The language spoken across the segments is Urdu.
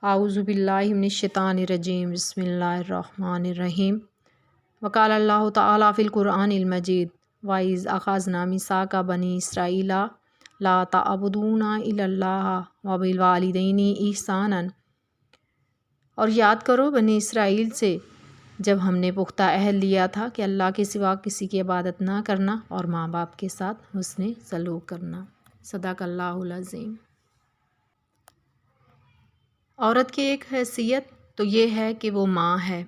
اعوذ باللہ من الشیطان الرجیم بسم اللہ الرحمن الرحیم وقال اللہ تعالیٰ فی القرآن المجید وَإِذْ أَخَذْنَا مِيثَاقَ بَنِي إِسْرَائِيلَ لَا تَعْبُدُونَ إِلَّا اللَّهَ وَبِالْوَالِدَيْنِ إِحْسَانًا، اور یاد کرو بنی اسرائیل سے جب ہم نے پختہ عہد لیا تھا کہ اللہ کے سوا کسی کی عبادت نہ کرنا اور ماں باپ کے ساتھ حسن سلوک کرنا۔ صدق اللہ العظیم۔ عورت کی ایک حیثیت تو یہ ہے کہ وہ ماں ہے۔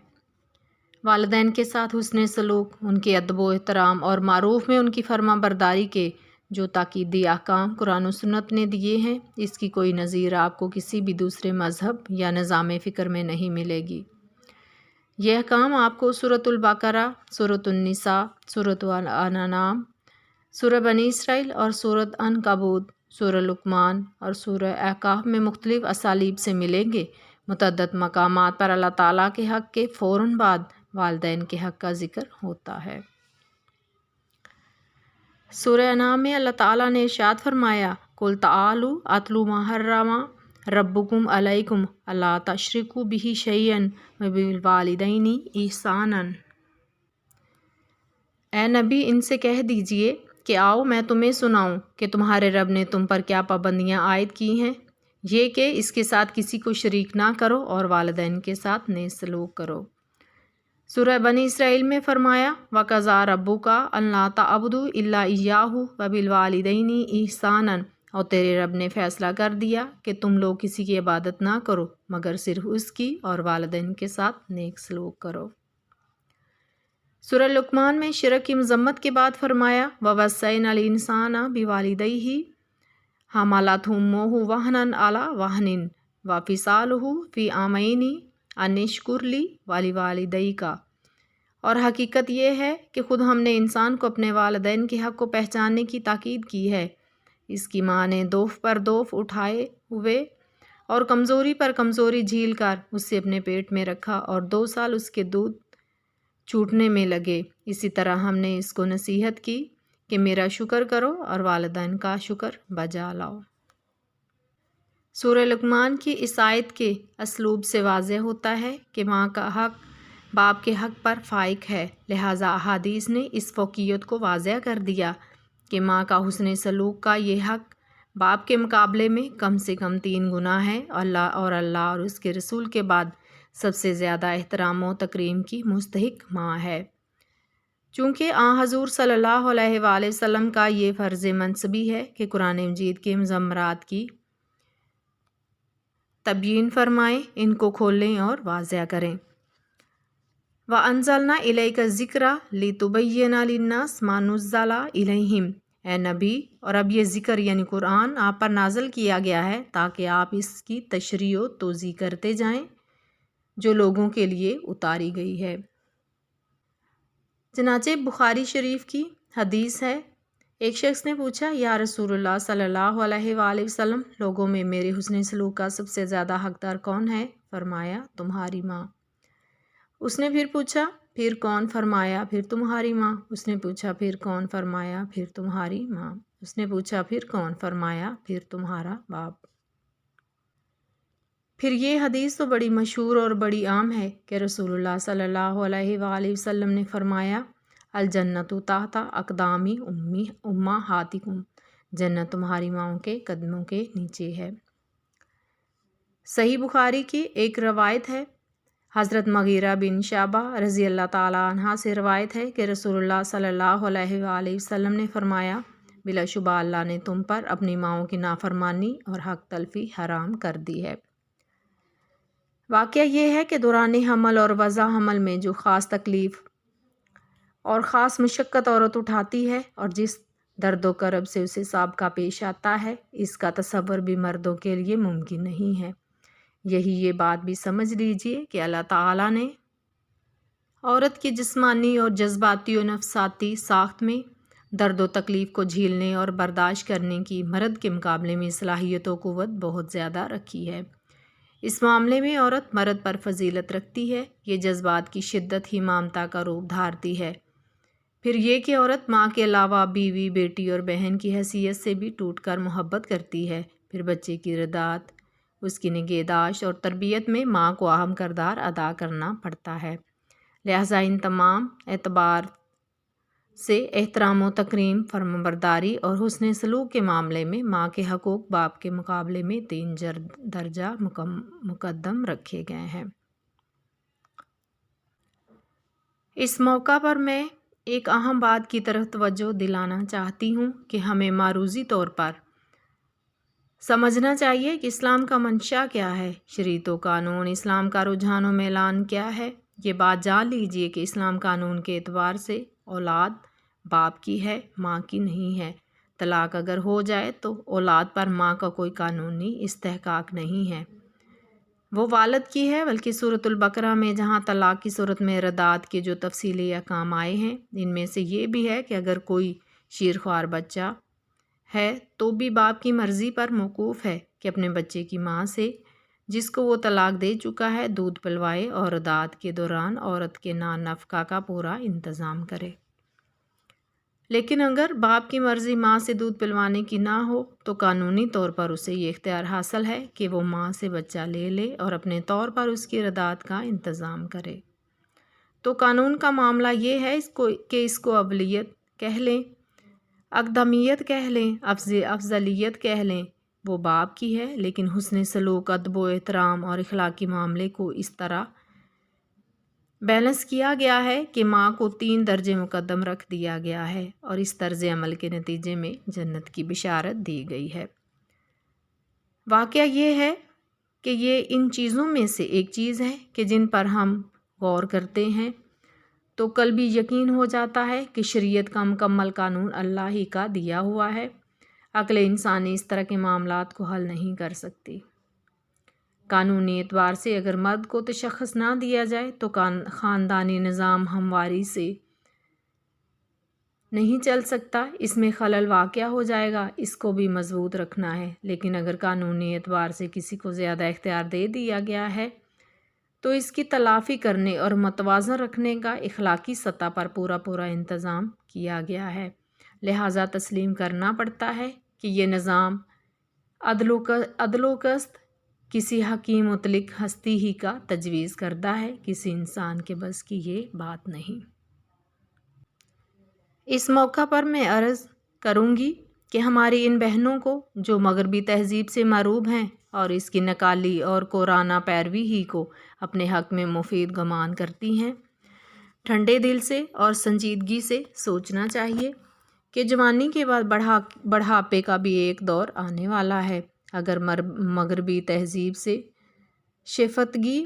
والدین کے ساتھ حسن سلوک، ان کے ادب و احترام اور معروف میں ان کی فرما برداری کے جو تاکیدی احکام قرآن و سنت نے دیے ہیں، اس کی کوئی نظیر آپ کو کسی بھی دوسرے مذہب یا نظام فکر میں نہیں ملے گی۔ یہ احکام آپ کو سورۃ البقرہ، سورۃ النساء، سورۃ الانعام، سورہ بنی اسرائیل اور سورۃ عنکبوت، سورہ لقمان اور سورہ احقاف میں مختلف اسالیب سے ملیں گے۔ متعدد مقامات پر اللہ تعالیٰ کے حق کے فوراً بعد والدین کے حق کا ذکر ہوتا ہے۔ سورہ انعام میں اللہ تعالیٰ نے ارشاد فرمایا، قُلْ تَعَالُوا أَتْلُ مَا حَرَّمَ رَبُّكُمْ عَلَيْكُمْ أَلَّا تُشْرِكُوا بِهِ شَيْئًا وَبِالْوَالِدَيْنِ إِحْسَانًا۔ اے نبی، ان سے کہہ دیجئے کہ آؤ میں تمہیں سناؤں کہ تمہارے رب نے تم پر کیا پابندیاں عائد کی ہیں، یہ کہ اس کے ساتھ کسی کو شریک نہ کرو اور والدین کے ساتھ نیک سلوک کرو۔ سورہ بنی اسرائیل میں فرمایا، وَقَضَىٰ رَبُّكَ أَلَّا تَعْبُدُوا إِلَّا إِيَّاهُ وَبِالْوَالِدَيْنِ إِحْسَانًا، اور تیرے رب نے فیصلہ کر دیا کہ تم لوگ کسی کی عبادت نہ کرو مگر صرف اس کی، اور والدین کے ساتھ نیک سلوک کرو۔ سورہ لقمان میں شرک کی مذمت کے بعد فرمایا، وَوَصَّيْنَا الْإِنسَانَ بِوَالِدَيْهِ حَمَلَتْهُ أُمُّهُ وَهْنًا عَلَىٰ وَهْنٍ وَفِصَالُهُ فِي عَامَيْنِ أَنِ اشْكُرْ لِي وَلِوَالِدَيْكَ، اور حقیقت یہ ہے کہ خود ہم نے انسان کو اپنے والدین کے حق کو پہچاننے کی تاکید کی ہے۔ اس کی ماں نے دوف پر دوف اٹھائے ہوئے اور کمزوری پر کمزوری جھیل کر اسے اپنے پیٹ میں رکھا اور 2 سال اس کے دودھ چھوٹنے میں لگے۔ اسی طرح ہم نے اس کو نصیحت کی کہ میرا شکر کرو اور والدین کا شکر بجا لاؤ۔ سورہ لقمان کی اس آیت کے اسلوب سے واضح ہوتا ہے کہ ماں کا حق باپ کے حق پر فائق ہے، لہٰذا احادیث نے اس فوقیت کو واضح کر دیا کہ ماں کا حسن سلوک کا یہ حق باپ کے مقابلے میں کم سے کم 3 گنا ہے۔ اللہ اور اس کے رسول کے بعد سب سے زیادہ احترام و تکریم کی مستحق ماں ہے۔ چونکہ حضور صلی اللہ علیہ وآلہ وسلم کا یہ فرض منصبی ہے کہ قرآن مجید کے مضمرات کی تبیین فرمائیں، ان کو کھولیں اور واضح کریں۔ وَأَنزَلْنَا إِلَيْكَ الذِّكْرَ لِتُبَيِّنَ لِلنَّاسِ مَا نُزِّلَ إِلَيْهِمْ، اے نبی، اور اب یہ ذکر یعنی قرآن آپ پر نازل کیا گیا ہے تاکہ آپ اس کی تشریح و توضیح کرتے جائیں جو لوگوں کے لیے اتاری گئی ہے۔ چنانچہ بخاری شریف کی حدیث ہے، ایک شخص نے پوچھا، یا رسول اللہ صلی اللہ علیہ وآلہ وسلم، لوگوں میں میرے حسن سلوک کا سب سے زیادہ حقدار کون ہے؟ فرمایا، تمہاری ماں۔ اس نے پھر پوچھا، پھر کون؟ فرمایا، پھر تمہاری ماں۔ اس نے پوچھا، پھر کون؟ فرمایا، پھر تمہاری ماں۔ اس نے پوچھا، پھر کون؟ فرمایا، پھر تمہارا باپ۔ پھر یہ حدیث تو بڑی مشہور اور بڑی عام ہے کہ رسول اللہ صلی اللہ علیہ وآلہ وسلم نے فرمایا، الجنت تحت اقدام امہاتکم، جنت تمہاری ماؤں کے قدموں کے نیچے ہے۔ صحیح بخاری کی ایک روایت ہے، حضرت مغیرہ بن شعبہ رضی اللہ تعالیٰ عنہ سے روایت ہے کہ رسول اللہ صلی اللہ علیہ وآلہ وسلم نے فرمایا، بلا شبہ اللہ نے تم پر اپنی ماؤں کی نافرمانی اور حق تلفی حرام کر دی ہے۔ واقعہ یہ ہے کہ دوران حمل اور وضع حمل میں جو خاص تکلیف اور خاص مشقت عورت اٹھاتی ہے اور جس درد و کرب سے اسے سابقہ پیش آتا ہے، اس کا تصور بھی مردوں کے لیے ممکن نہیں ہے۔ یہی یہ بات بھی سمجھ لیجئے کہ اللہ تعالیٰ نے عورت کی جسمانی اور جذباتی و نفساتی ساخت میں درد و تکلیف کو جھیلنے اور برداشت کرنے کی مرد کے مقابلے میں صلاحیت و قوت بہت زیادہ رکھی ہے۔ اس معاملے میں عورت مرد پر فضیلت رکھتی ہے، یہ جذبات کی شدت ہی مامتا کا روپ دھارتی ہے۔ پھر یہ کہ عورت ماں کے علاوہ بیوی، بیٹی اور بہن کی حیثیت سے بھی ٹوٹ کر محبت کرتی ہے۔ پھر بچے کی رضاعت، اس کی نگہداشت اور تربیت میں ماں کو اہم کردار ادا کرنا پڑتا ہے۔ لہٰذا ان تمام اعتبار سے احترام و تکریم، فرمانبرداری اور حسن سلوک کے معاملے میں ماں کے حقوق باپ کے مقابلے میں 3 درجہ مقدم رکھے گئے ہیں۔ اس موقع پر میں ایک اہم بات کی طرف توجہ دلانا چاہتی ہوں کہ ہمیں معروضی طور پر سمجھنا چاہیے کہ اسلام کا منشا کیا ہے، شریعت و قانون اسلام کا رجحان و میلان کیا ہے۔ یہ بات جان لیجیے کہ اسلام قانون کے اعتبار سے اولاد باپ کی ہے، ماں کی نہیں ہے۔ طلاق اگر ہو جائے تو اولاد پر ماں کا کوئی قانونی استحقاق نہیں ہے، وہ والد کی ہے، بلکہ سورۃ البقرہ میں جہاں طلاق کی صورت میں ردات کے جو تفصیلی احکام آئے ہیں، ان میں سے یہ بھی ہے کہ اگر کوئی شیرخوار بچہ ہے تو بھی باپ کی مرضی پر موقوف ہے کہ اپنے بچے کی ماں سے جس کو وہ طلاق دے چکا ہے دودھ پلوائے اور ردات کے دوران عورت کے نفقہ کا پورا انتظام کرے۔ لیکن اگر باپ کی مرضی ماں سے دودھ پلوانے کی نہ ہو تو قانونی طور پر اسے یہ اختیار حاصل ہے کہ وہ ماں سے بچہ لے اور اپنے طور پر اس کی ردات کا انتظام کرے۔ تو قانون کا معاملہ یہ ہے کہ اس کو اولیت کہہ لیں، اقدمیت کہہ لیں، افضلیت کہہ لیں، وہ باپ کی ہے، لیکن حسن سلوک، ادب و احترام اور اخلاقی معاملے کو اس طرح بیلنس کیا گیا ہے کہ ماں کو 3 درجے مقدم رکھ دیا گیا ہے اور اس طرز عمل کے نتیجے میں جنت کی بشارت دی گئی ہے۔ واقعہ یہ ہے کہ یہ ان چیزوں میں سے ایک چیز ہے کہ جن پر ہم غور کرتے ہیں تو قلبی یقین ہو جاتا ہے کہ شریعت کا مکمل قانون اللہ ہی کا دیا ہوا ہے۔ عقل انسانی اس طرح کے معاملات کو حل نہیں کر سکتی۔ قانونی اعتبار سے اگر مرد کو تشخص نہ دیا جائے تو خاندانی نظام ہمواری سے نہیں چل سکتا، اس میں خلل واقع ہو جائے گا، اس کو بھی مضبوط رکھنا ہے۔ لیکن اگر قانونی اعتبار سے کسی کو زیادہ اختیار دے دیا گیا ہے تو اس کی تلافی کرنے اور متوازن رکھنے کا اخلاقی سطح پر پورا انتظام کیا گیا ہے۔ لہٰذا تسلیم کرنا پڑتا ہے کہ یہ نظام عدل و قسط کسی حکیم مطلق ہستی ہی کا تجویز کردہ ہے، کسی انسان کے بس کی یہ بات نہیں۔ اس موقع پر میں عرض کروں گی کہ ہماری ان بہنوں کو جو مغربی تہذیب سے مروب ہیں اور اس کی نکالی اور کورانہ پیروی ہی کو اپنے حق میں مفید گمان کرتی ہیں، ٹھنڈے دل سے اور سنجیدگی سے سوچنا چاہیے کہ جوانی کے بعد بڑھاپے کا بھی ایک دور آنے والا ہے۔ اگر مغربی تہذیب سے شیفتگی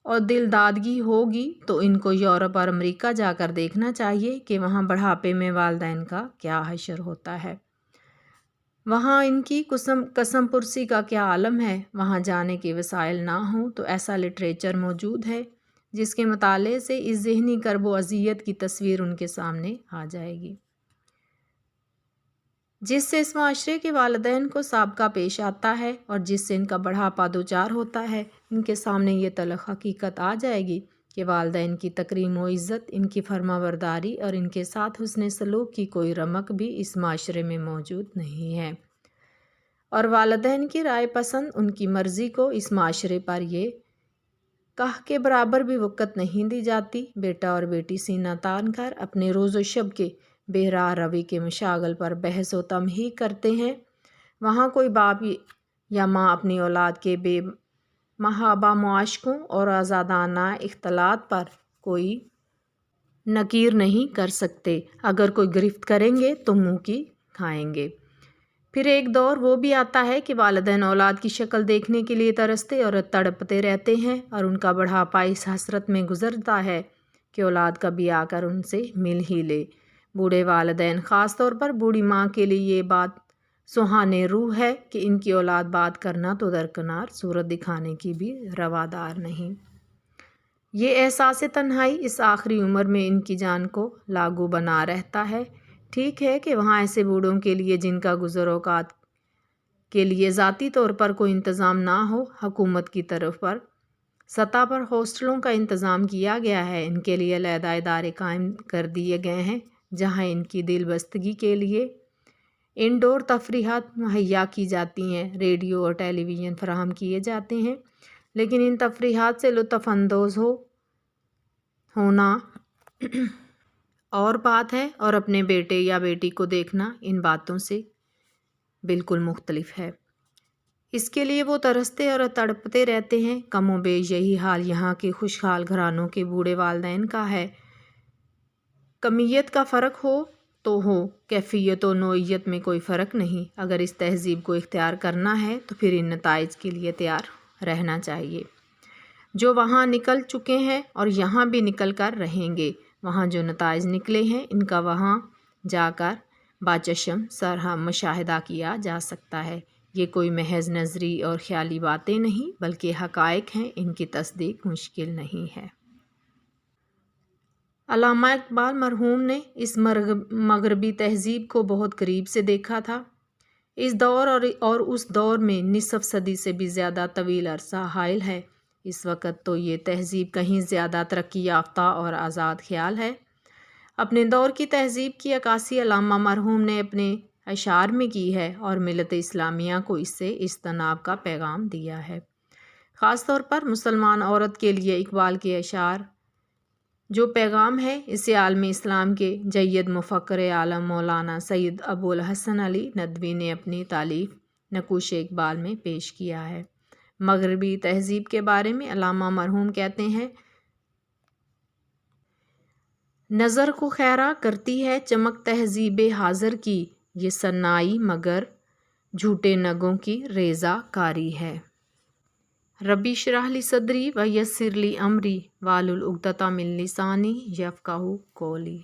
اور دلدادگی ہوگی تو ان کو یورپ اور امریکہ جا کر دیکھنا چاہیے کہ وہاں بڑھاپے میں والدین کا کیا حشر ہوتا ہے، وہاں ان کی قسم پرسی کا کیا عالم ہے۔ وہاں جانے کے وسائل نہ ہوں تو ایسا لٹریچر موجود ہے جس کے مطالعے سے اس ذہنی کرب و اذیت کی تصویر ان کے سامنے آ جائے گی، جس سے اس معاشرے کے والدین کو سابقہ پیش آتا ہے اور جس سے ان کا بڑھاپا دوچار ہوتا ہے۔ ان کے سامنے یہ تلخ حقیقت آ جائے گی کہ والدین کی تکریم و عزت، ان کی فرما برداری اور ان کے ساتھ حسن سلوک کی کوئی رمق بھی اس معاشرے میں موجود نہیں ہے، اور والدین کی رائے پسند، ان کی مرضی کو اس معاشرے پر یہ کاہ کے برابر بھی وقت نہیں دی جاتی۔ بیٹا اور بیٹی سینہ تان کر اپنے روز و شب کے بے راہ روی کے مشاغل پر بحث و تمہیق کرتے ہیں، وہاں کوئی باپ یا ماں اپنی اولاد کے بے محابہ معاشقوں اور آزادانہ اختلاط پر کوئی نکیر نہیں کر سکتے۔ اگر کوئی گرفت کریں گے تو منہ کی کھائیں گے۔ پھر ایک دور وہ بھی آتا ہے کہ والدین اولاد کی شکل دیکھنے کے لیے ترستے اور تڑپتے رہتے ہیں اور ان کا بڑھاپا اس حسرت میں گزرتا ہے کہ اولاد کبھی آ کر ان سے مل ہی لے۔ بوڑھے والدین، خاص طور پر بوڑھی ماں کے لیے یہ بات سہانے روح ہے کہ ان کی اولاد بات کرنا تو درکنار، صورت دکھانے کی بھی روادار نہیں۔ یہ احساس تنہائی اس آخری عمر میں ان کی جان کو لاگو بنا رہتا ہے۔ ٹھیک ہے کہ وہاں ایسے بوڑھوں کے لیے جن کا گزر اوقات کے لیے ذاتی طور پر کوئی انتظام نہ ہو، حکومت کی طرف پر سطح پر ہاسٹلوں کا انتظام کیا گیا ہے، ان کے لیے علیحدہ ادارے قائم کر دیے گئے ہیں جہاں ان کی دل بستگی کے لیے انڈور تفریحات مہیا کی جاتی ہیں، ریڈیو اور ٹیلی ویژن فراہم کیے جاتے ہیں، لیکن ان تفریحات سے لطف اندوز ہونا اور بات ہے، اور اپنے بیٹے یا بیٹی کو دیکھنا ان باتوں سے بالکل مختلف ہے۔ اس کے لیے وہ ترستے اور تڑپتے رہتے ہیں۔ کم و بیش یہی حال یہاں کے خوشحال گھرانوں کے بوڑھے والدین کا ہے۔ کمیت کا فرق ہو تو ہو، کیفیت و نوعیت میں کوئی فرق نہیں۔ اگر اس تہذیب کو اختیار کرنا ہے تو پھر ان نتائج کے لیے تیار رہنا چاہیے جو وہاں نکل چکے ہیں اور یہاں بھی نکل کر رہیں گے۔ وہاں جو نتائج نکلے ہیں ان کا وہاں جا کر باچشم سرہم مشاہدہ کیا جا سکتا ہے۔ یہ کوئی محض نظری اور خیالی باتیں نہیں بلکہ حقائق ہیں، ان کی تصدیق مشکل نہیں ہے۔ علامہ اقبال مرحوم نے اس مغربی تہذیب کو بہت قریب سے دیکھا تھا۔ اس دور اور اس دور میں نصف صدی سے بھی زیادہ طویل عرصہ حائل ہے۔ اس وقت تو یہ تہذیب کہیں زیادہ ترقی یافتہ اور آزاد خیال ہے۔ اپنے دور کی تہذیب کی عکاسی علامہ مرحوم نے اپنے اشعار میں کی ہے اور ملت اسلامیہ کو اس سے اجتناب کا پیغام دیا ہے۔ خاص طور پر مسلمان عورت کے لیے اقبال کے اشعار جو پیغام ہے، اسے عالم اسلام کے جید مفکر عالم مولانا سید ابو الحسن علی ندوی نے اپنی تالیف نقوش اقبال میں پیش کیا ہے۔ مغربی تہذیب کے بارے میں علامہ مرحوم کہتے ہیں: نظر کو خیرہ کرتی ہے چمک تہذیب حاضر کی، یہ صنائی مگر جھوٹے نگوں کی ریزہ کاری ہے۔ ربی اشرح لی صدری ویسر لی امری واحلل عقدۃ من لسانی یفقہوا قولی۔